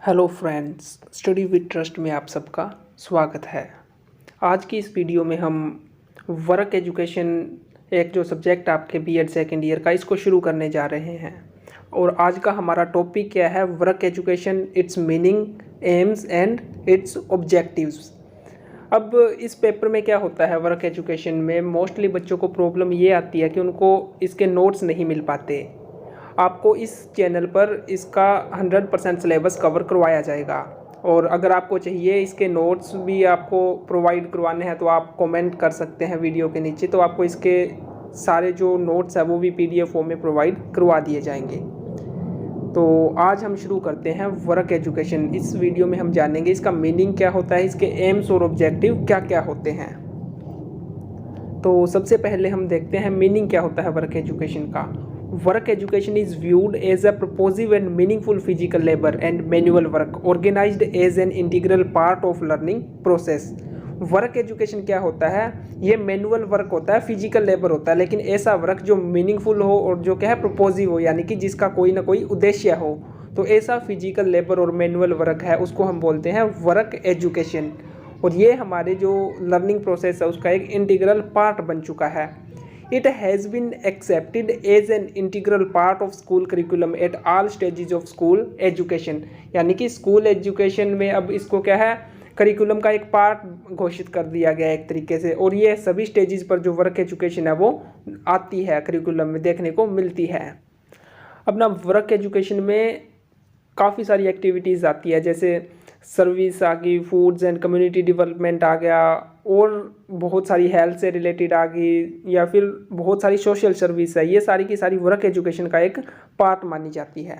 Hello friends, study with trust में आप सबका स्वागत है। आज की इस वीडियो में हम वर्क एजुकेशन एक जो सब्जेक्ट आपके बीएड सेकेंड ईयर का इसको शुरू करने जा रहे हैं। और आज का हमारा टॉपिक क्या है? Work education, it's meaning, AIIMS and it's objectives. अब इस पेपर में क्या होता है, वर्क एजुकेशन में मोस्टली बच्चों को प्रॉब्लम ये आती है कि उनको इसके नोट्स नहीं मिल पाते। आपको इस चैनल पर इसका 100% सिलेबस कवर करवाया जाएगा। और अगर आपको चाहिए इसके नोट्स भी आपको प्रोवाइड करवाने हैं तो आप कमेंट कर सकते हैं वीडियो के नीचे, तो आपको इसके सारे जो नोट्स हैं वो भी PDF फॉर्म में प्रोवाइड करवा दिए जाएंगे। तो आज हम शुरू करते हैं वर्क एजुकेशन। इस वीडियो में हम जानेंगे इसका मीनिंग क्या होता है, इसके एम्स और ऑब्जेक्टिव क्या क्या होते हैं। तो सबसे पहले हम देखते हैं मीनिंग क्या होता है वर्क एजुकेशन का। Work education is viewed as a purposive and meaningful physical labor and manual work organized as an integral part of learning process। Work education क्या होता है? ये मैनुअल वर्क होता है, फिजिकल लेबर होता है, लेकिन ऐसा वर्क जो मीनिंगफुल हो और जो क्या है प्रोपोजिव हो, यानी कि जिसका कोई ना कोई उद्देश्य हो। तो ऐसा फिजिकल लेबर और मैनुअल वर्क है उसको हम बोलते हैं वर्क एजुकेशन। और ये हमारे जो लर्निंग प्रोसेस है उसका एक इंटीग्रल पार्ट बन चुका है। It has been accepted as an integral part of school curriculum at all stages of school education। यानी कि स्कूल एजुकेशन में अब इसको क्या है, करिकुलम का एक पार्ट घोषित कर दिया गया है एक तरीके से। और ये सभी स्टेजेस पर जो वर्क एजुकेशन है वो आती है, करिकुलम में देखने को मिलती है। अब ना वर्क एजुकेशन में काफ़ी सारी एक्टिविटीज़ आती है, जैसे सर्विस आ गई, फूड्स एंड कम्युनिटी डेवलपमेंट आ गया, और बहुत सारी हेल्थ से रिलेटेड आ गई, या फिर बहुत सारी सोशल सर्विस है। ये सारी की सारी वर्क एजुकेशन का एक पार्ट मानी जाती है।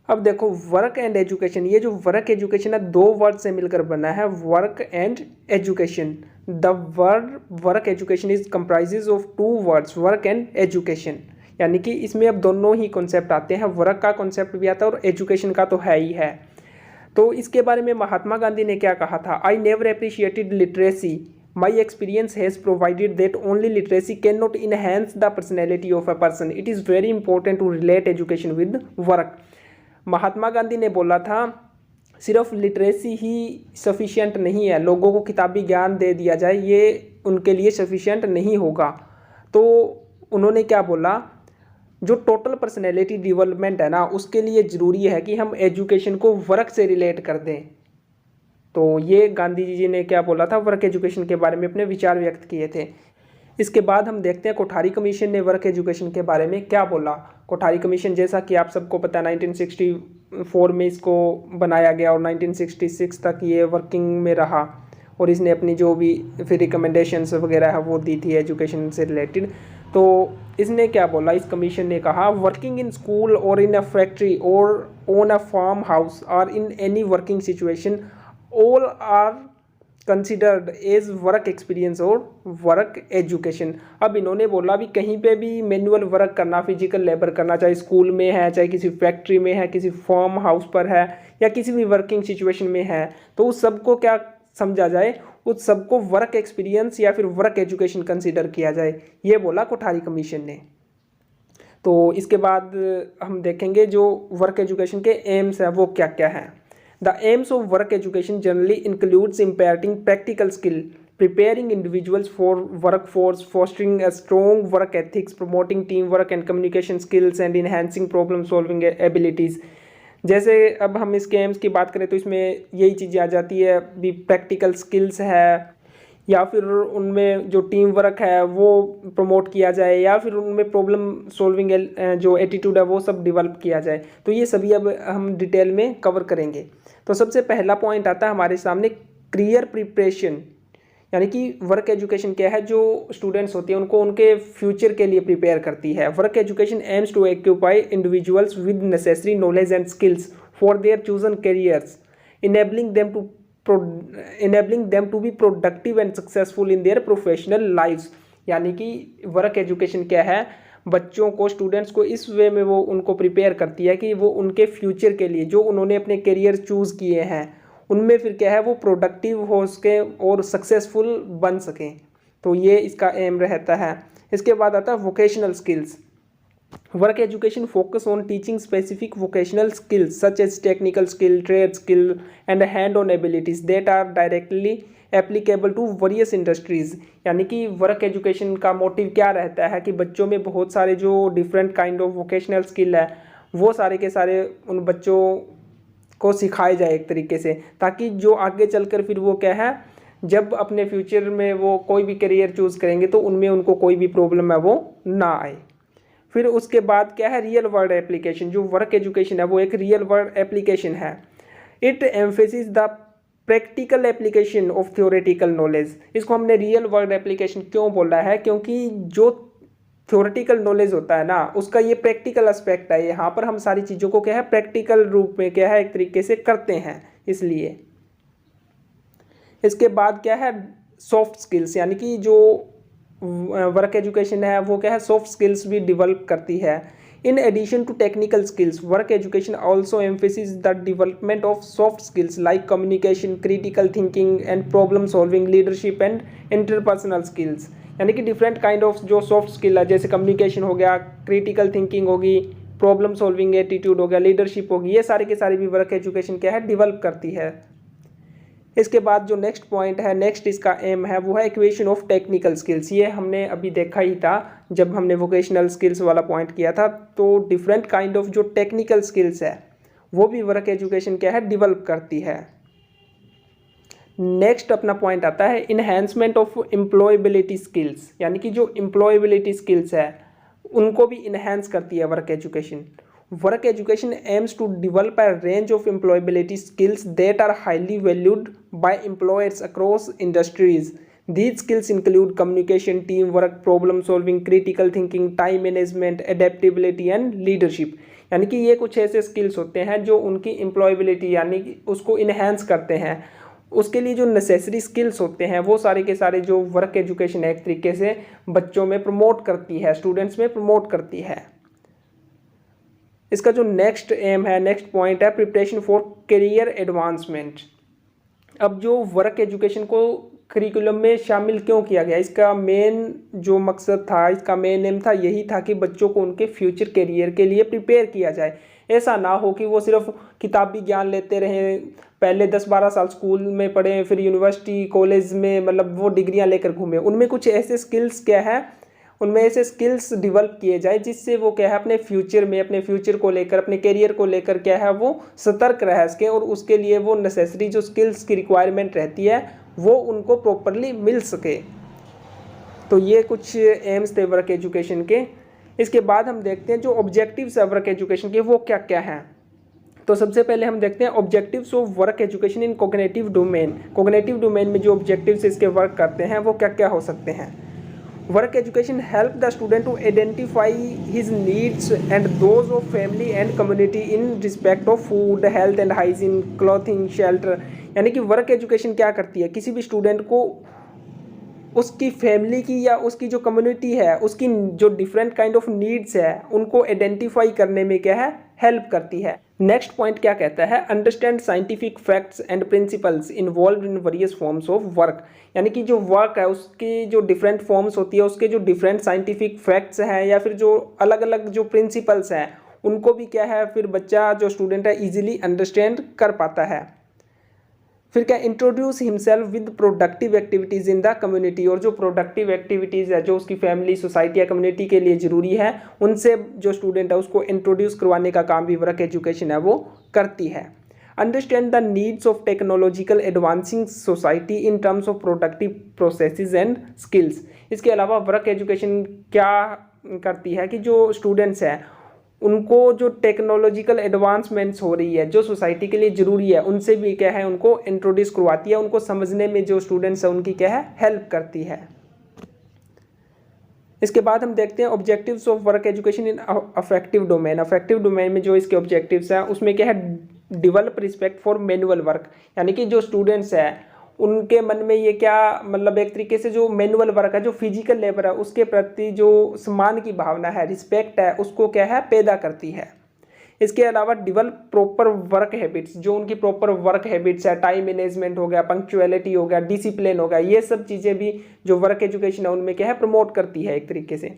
अब देखो वर्क एंड एजुकेशन, ये जो वर्क एजुकेशन है दो वर्ड से मिलकर बना है, work and education. The word work education is comprises of two words, work and education. यानी कि इसमें अब दोनों ही कॉन्सेप्ट आते हैं, वर्क का कॉन्सेप्ट भी आता है और एजुकेशन का तो है ही है। तो इसके बारे में महात्मा गांधी ने क्या कहा था? I never appreciated literacy, my experience has provided that only literacy can not enhance the personality of a person, it is very important to relate education with work. Mahatma Gandhi ने बोला था सिर्फ लिटरेसी ही सफिशिएंट नहीं है, लोगों को किताबी ज्ञान दे दिया जाए ये उनके लिए सफिशिएंट नहीं होगा। तो उन्होंने क्या बोला, जो टोटल पर्सनैलिटी डेवलपमेंट है ना, उसके लिए ज़रूरी है कि हम एजुकेशन को वर्क से रिलेट कर दें। तो ये गांधी जी ने क्या बोला था, वर्क एजुकेशन के बारे में अपने विचार व्यक्त किए थे। इसके बाद हम देखते हैं कोठारी कमीशन ने वर्क एजुकेशन के बारे में क्या बोला। कोठारी कमीशन जैसा कि आप सबको पता है 1964 में इसको बनाया गया और 1966 तक ये वर्किंग में रहा। और इसने अपनी जो भी फिर रिकमेंडेशंस वगैरह है वो दी थी एजुकेशन से रिलेटेड। तो इसने क्या बोला, इस कमीशन ने कहा, वर्किंग इन स्कूल और इन अ फैक्ट्री और ओन अ फार्म हाउस और in any working situation all are considered as work experience और वर्क एजुकेशन। अब इन्होंने बोला भी कहीं पे भी मैनुअल वर्क करना, फिजिकल लेबर करना, चाहे स्कूल में है, चाहे किसी फैक्ट्री में है, किसी फार्म हाउस पर है, या किसी भी वर्किंग सिचुएशन में है, तो उस सबको क्या समझा जाए, उस सबको वर्क एक्सपीरियंस या फिर वर्क एजुकेशन कंसीडर किया जाए। ये बोला कोठारी कमीशन ने। तो इसके बाद हम देखेंगे जो वर्क एजुकेशन के एम्स हैं वो क्या क्या हैं। The AIIMS of work education generally includes impacting practical skill, preparing individuals for workforce, fostering a strong work ethics, promoting teamwork and communication skills and enhancing problem solving abilities। जैसे अब हम इसके एम्स की बात करें तो इसमें यही चीज़ें आ जाती है, भी प्रैक्टिकल स्किल्स है, या फिर उनमें जो टीम वर्क है वो प्रमोट किया जाए, या फिर उनमें प्रॉब्लम सॉल्विंग जो एटीट्यूड है वो सब डेवलप किया जाए। तो ये सभी अब हम डिटेल में कवर करेंगे। तो सबसे पहला पॉइंट आता है हमारे सामने करियर प्रिपरेशन, यानी कि वर्क एजुकेशन क्या है, जो स्टूडेंट्स होते हैं उनको उनके फ्यूचर के लिए प्रिपेयर करती है। Work education aims to occupy individuals with necessary knowledge and skills for their chosen careers, enabling them to be productive and successful in their professional lives। यानी कि वर्क एजुकेशन क्या है, बच्चों को, स्टूडेंट्स को इस वे में वो उनको प्रिपेयर करती है कि वो उनके फ्यूचर के लिए जो उन्होंने अपने करियर चूज़ किए हैं उनमें फिर क्या है वो प्रोडक्टिव हो सके और सक्सेसफुल बन सकें। तो ये इसका एम रहता है। इसके बाद आता है vocational skills. Work education focus on teaching specific vocational skills such as technical skill, trade skill and hand on abilities that are directly applicable to various industries. यानी कि वर्क एजुकेशन का मोटिव क्या रहता है कि बच्चों में बहुत सारे जो different kind of vocational skill है वो सारे के सारे उन बच्चों को सिखाए जाए एक तरीके से, ताकि जो आगे चलकर फिर वो क्या है जब अपने फ्यूचर में वो कोई भी करियर चूज़ करेंगे तो उनमें उनको कोई भी प्रॉब्लम है वो ना आए। फिर उसके बाद क्या है रियल वर्ल्ड एप्लीकेशन। जो वर्क एजुकेशन है वो एक रियल वर्ल्ड एप्लीकेशन है। It emphasis the practical application of theoretical knowledge. इसको हमने रियल वर्ल्ड एप्लीकेशन क्यों बोला है, क्योंकि जो थ्योरेटिकल नॉलेज होता है ना उसका ये प्रैक्टिकल एस्पेक्ट है। यहाँ पर हम सारी चीज़ों को क्या है प्रैक्टिकल रूप में क्या है एक तरीके से करते हैं, इसलिए। इसके बाद क्या है सॉफ्ट स्किल्स, यानी कि जो वर्क एजुकेशन है वो क्या है सॉफ्ट स्किल्स भी डेवलप करती है। In addition to technical skills work education also emphasis the development of soft skills like communication, critical thinking and problem solving, leadership and interpersonal skills. यानी कि डिफरेंट काइंड ऑफ जो soft skill है जैसे communication हो गया, critical thinking होगी, problem solving attitude हो गया, लीडरशिप होगी, ये सारे के सारे भी वर्क एजुकेशन क्या है डेवलप करती है। इसके बाद जो नेक्स्ट पॉइंट है, नेक्स्ट इसका एम है वो है इक्वेशन ऑफ टेक्निकल स्किल्स। ये हमने अभी देखा ही था जब हमने वोकेशनल स्किल्स वाला पॉइंट किया था। तो डिफरेंट काइंड ऑफ जो टेक्निकल स्किल्स है वो भी वर्क एजुकेशन क्या है डेवलप करती है। नेक्स्ट अपना पॉइंट आता है इन्हेंसमेंट ऑफ एम्प्लॉयबिलिटी स्किल्स, यानी कि जो एम्प्लॉयबिलिटी स्किल्स है उनको भी इन्हेंस करती है work education. Work education aims to develop a range of employability skills that are highly valued by employers across industries. These skills include communication, teamwork, problem solving, critical thinking, time management, adaptability and leadership. यानी कि ये कुछ ऐसे skills होते हैं जो उनकी employability यानी कि उसको इन्हेंस करते हैं। उसके लिए जो नेसेसरी स्किल्स होते हैं वो सारे के सारे जो वर्क एजुकेशन है एक तरीके से बच्चों में प्रमोट करती है, स्टूडेंट्स में प्रमोट करती है। इसका जो नेक्स्ट एम है, नेक्स्ट पॉइंट है प्रिपरेशन फॉर करियर एडवांसमेंट। अब जो वर्क एजुकेशन को करिकुलम में शामिल क्यों किया गया, इसका मेन जो मकसद था, इसका मेन एम था यही था कि बच्चों को उनके फ्यूचर करियर के लिए प्रिपेयर किया जाए। ऐसा ना हो कि वो सिर्फ किताबी ज्ञान लेते रहें, पहले 10-12 साल स्कूल में पढ़े फिर यूनिवर्सिटी कॉलेज में मतलब वो डिग्रियां लेकर घूमे। उनमें कुछ ऐसे स्किल्स क्या है, उनमें ऐसे स्किल्स डेवलप किए जाए जिससे वो क्या है अपने फ्यूचर में, अपने फ्यूचर को लेकर, अपने करियर को लेकर क्या है वो सतर्क रह सके और उसके लिए वो नेसेसरी जो स्किल्स की रिक्वायरमेंट रहती है वो उनको प्रॉपरली मिल सके। तो ये कुछ एम्स थे वर्क एजुकेशन के। इसके बाद हम देखते हैं जो ऑब्जेक्टिव्स है वर्क एजुकेशन के वो क्या क्या हैं। तो सबसे पहले हम देखते हैं objectives of work education in cognitive domain. Cognitive domain में जो ऑब्जेक्टिव्स इसके वर्क करते हैं वो क्या क्या हो सकते हैं। Work education help the student to identify his needs and those of family and community in respect of food, health and hygiene, clothing, shelter। यानी कि वर्क एजुकेशन क्या करती है, किसी भी स्टूडेंट को उसकी फैमिली की या उसकी जो कम्युनिटी है उसकी जो डिफरेंट काइंड ऑफ नीड्स है उनको आइडेंटिफाई करने में क्या है हेल्प करती है। नेक्स्ट पॉइंट क्या कहता है, understand scientific facts and principles involve in various forms of work. यानी कि जो वर्क है उसकी जो डिफरेंट फॉर्म्स होती है, उसके जो डिफरेंट साइंटिफिक फैक्ट्स हैं या फिर जो अलग अलग जो प्रिंसिपल्स हैं उनको भी क्या है फिर बच्चा जो स्टूडेंट है ईजिली अंडरस्टैंड कर पाता है। फिर क्या, introduce himself with productive activities in the community. और जो प्रोडक्टिव एक्टिविटीज़ है जो उसकी फैमिली, सोसाइटी या कम्युनिटी के लिए ज़रूरी है उनसे जो स्टूडेंट है उसको इंट्रोड्यूस करवाने का काम भी वर्क एजुकेशन है वो करती है। Understand the needs of technological advancing society in terms of productive processes and skills. इसके अलावा वर्क एजुकेशन क्या करती है कि जो स्टूडेंट्स हैं उनको जो टेक्नोलॉजिकल एडवांसमेंट्स हो रही है जो सोसाइटी के लिए ज़रूरी है उनसे भी क्या है उनको इंट्रोड्यूस करवाती है, उनको समझने में जो स्टूडेंट्स हैं उनकी क्या है हेल्प करती है। इसके बाद हम देखते हैं objectives of work education in affective domain. Affective domain में जो इसके ऑब्जेक्टिव्स हैं उसमें क्या है, develop respect for manual work. यानी कि जो स्टूडेंट्स हैं उनके मन में ये क्या मतलब एक तरीके से जो मैनुअल वर्क है, जो फिजिकल लेबर है उसके प्रति जो सम्मान की भावना है, रिस्पेक्ट है, उसको क्या है पैदा करती है। इसके अलावा डेवलप प्रॉपर वर्क हैबिट्स, जो उनकी प्रॉपर वर्क हैबिट्स है, टाइम मैनेजमेंट हो गया, पंक्चुअलिटी हो गया, डिसिप्लिन हो गया, ये सब चीज़ें भी जो वर्क एजुकेशन है उनमें क्या है प्रमोट करती है एक तरीके से।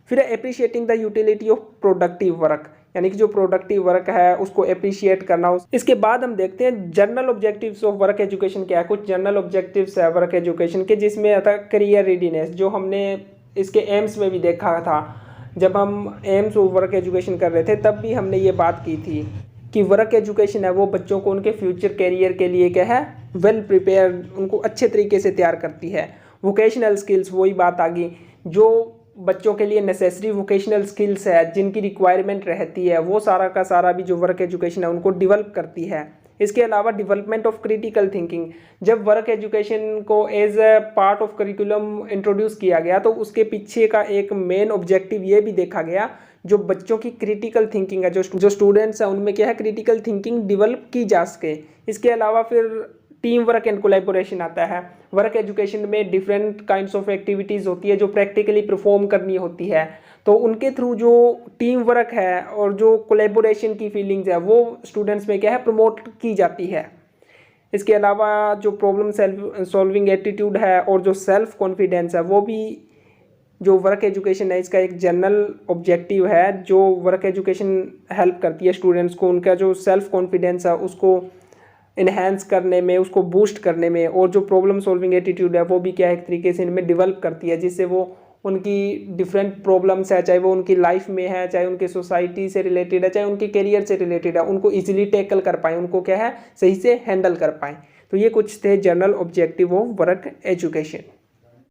फिर appreciating the utility of productive work, यानी कि जो प्रोडक्टिव वर्क है उसको एप्रिशिएट करना। इसके बाद हम देखते हैं general objectives of work education क्या है। कुछ जनरल ऑब्जेक्टिव्स है वर्क एजुकेशन के, जिसमें आता है करियर रेडीनेस, जो हमने इसके एम्स में भी देखा था। जब हम एम्स ऑफ वर्क एजुकेशन कर रहे थे तब भी हमने ये बात की थी कि वर्क एजुकेशन है वो बच्चों को उनके फ्यूचर करियर के लिए क्या है, वेल प्रिपेयर, उनको अच्छे तरीके से तैयार करती है। वोकेशनल स्किल्स, वही बात आ गई, जो बच्चों के लिए नेसेसरी वोकेशनल स्किल्स है, जिनकी रिक्वायरमेंट रहती है, वो सारा का सारा भी जो वर्क एजुकेशन है उनको डेवलप करती है। इसके अलावा डेवलपमेंट ऑफ क्रिटिकल थिंकिंग, जब वर्क एजुकेशन को as a part of curriculum introduce किया गया तो उसके पीछे का एक मेन ऑब्जेक्टिव ये भी देखा गया, जो बच्चों की क्रिटिकल थिंकिंग है, जो स्टूडेंट्स हैं उनमें क्या है, क्रिटिकल थिंकिंग डेवलप की जा सके। इसके अलावा फिर टीम वर्क एंड कोलैबोरेशन आता है। वर्क एजुकेशन में डिफरेंट काइंड्स ऑफ एक्टिविटीज़ होती है जो प्रैक्टिकली परफॉर्म करनी होती है, तो उनके थ्रू जो टीम वर्क है और जो कोलैबोरेशन की फीलिंग्स है वो स्टूडेंट्स में क्या है, प्रमोट की जाती है। इसके अलावा जो प्रॉब्लम सॉल्विंग एटीट्यूड है और जो सेल्फ कॉन्फिडेंस है, वो भी जो वर्क एजुकेशन है इसका एक जनरल ऑब्जेक्टिव है, जो वर्क एजुकेशन हेल्प करती है स्टूडेंट्स को उनका जो सेल्फ कॉन्फिडेंस है उसको इन्हेंस करने में, उसको बूस्ट करने में, और जो प्रॉब्लम सॉल्विंग एटीट्यूड है वो भी क्या है, एक तरीके से इनमें डेवलप करती है, जिससे वो उनकी डिफरेंट प्रॉब्लम्स है, चाहे वो उनकी लाइफ में है, चाहे उनकी सोसाइटी से रिलेटेड है, चाहे उनके करियर से रिलेटेड है, उनको इजीली टैकल कर पाएँ, उनको क्या है, सही से हैंडल कर पाएँ। तो ये कुछ थे general objective of work education.